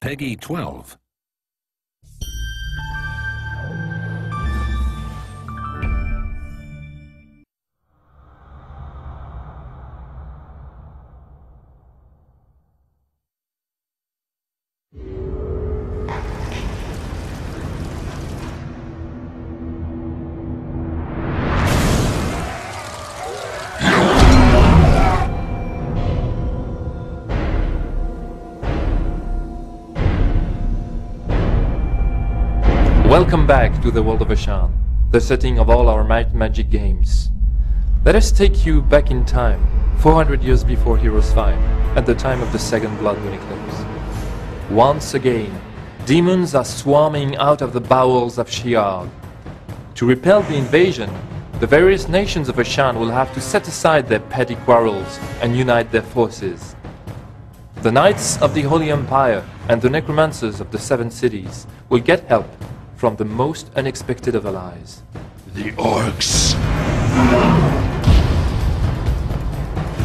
Peggy 12. Welcome back to the world of Ashan, the setting of all our magic games. Let us take you back in time, 400 years before Heroes 5, at the time of the second Blood Moon eclipse. Once again, demons are swarming out of the bowels of Shi'ar. To repel the invasion, the various nations of Ashan will have to set aside their petty quarrels and unite their forces. The Knights of the Holy Empire and the Necromancers of the Seven Cities will get help from the most unexpected of allies. The Orcs.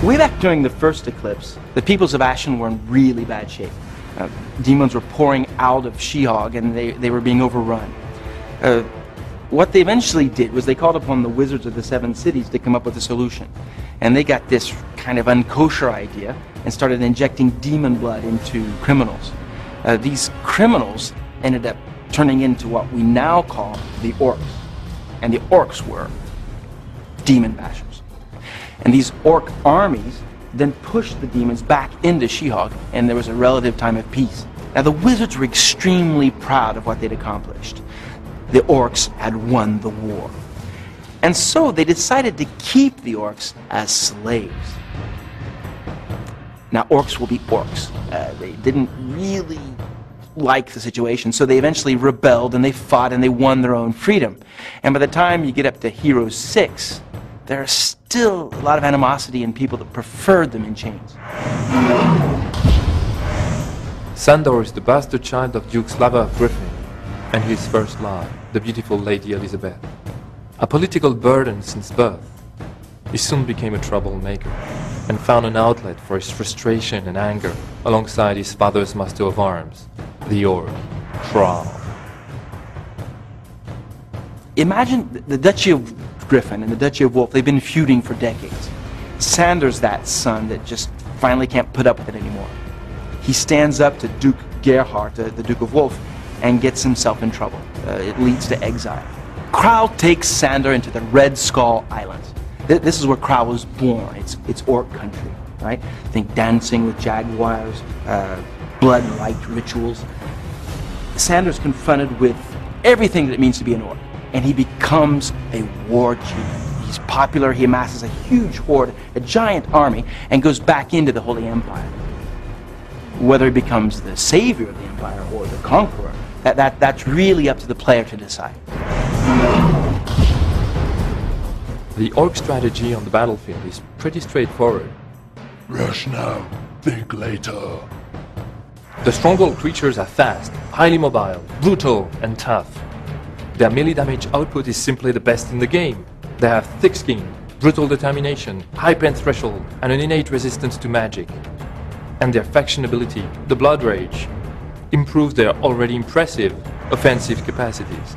Way back during the first eclipse, the peoples of Ashen were in really bad shape. Demons were pouring out of Sheehog and they were being overrun. What they eventually did was they called upon the wizards of the Seven Cities to come up with a solution. And they got this kind of unkosher idea and started injecting demon blood into criminals. These criminals ended up turning into what we now call the Orcs. And the Orcs were demon bashers. And these Orc armies then pushed the demons back into Sheehog, and there was a relative time of peace. Now the wizards were extremely proud of what they'd accomplished. The Orcs had won the war. And so they decided to keep the Orcs as slaves. Now Orcs will be Orcs. They didn't really like the situation, so they eventually rebelled and they fought and they won their own freedom. And by the time you get up to Heroes 6, there's still a lot of animosity in people that preferred them in chains. Sandor is the bastard child of Duke Slava of Griffin and his first love, the beautiful Lady Elizabeth. A political burden since birth, he soon became a troublemaker and found an outlet for his frustration and anger alongside his father's master of arms, the Orc, Thrall. Imagine the Duchy of Griffin and the Duchy of Wolf, they've been feuding for decades. Sandor's that son that just finally can't put up with it anymore. He stands up to Duke Gerhard, the Duke of Wolf, and gets himself in trouble. It leads to exile. Krau takes Sandor into the Red Skull Islands. This is where Krau was born. It's Orc country, right? Think dancing with jaguars, blood and light rituals. Sandor's confronted with everything that it means to be an Orc, and he becomes a war chief. He's popular, he amasses a huge horde, a giant army, and goes back into the Holy Empire. Whether he becomes the savior of the Empire or the conqueror, that's really up to the player to decide. The Orc strategy on the battlefield is pretty straightforward. Rush now, think later. The Stronghold creatures are fast, highly mobile, brutal, and tough. Their melee damage output is simply the best in the game. They have thick skin, brutal determination, high pain threshold, and an innate resistance to magic. And their faction ability, the Blood Rage, improves their already impressive offensive capacities.